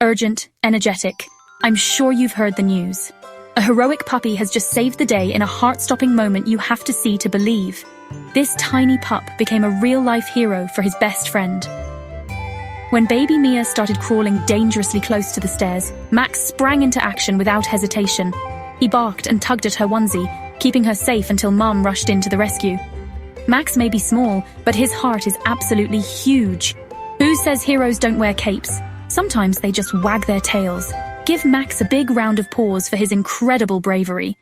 urgent, energetic. I'm sure you've heard the news. A heroic puppy has just saved the day in a heart-stopping moment you have to see to believe. This tiny pup became a real-life hero for his best friend. When baby Mia started crawling dangerously close to the stairs, Max sprang into action without hesitation. He barked and tugged at her onesie, keeping her safe until Mom rushed in to the rescue. Max may be small, but his heart is absolutely huge. Who says heroes don't wear capes? Sometimes they just wag their tails. Give Max a big round of applause for his incredible bravery.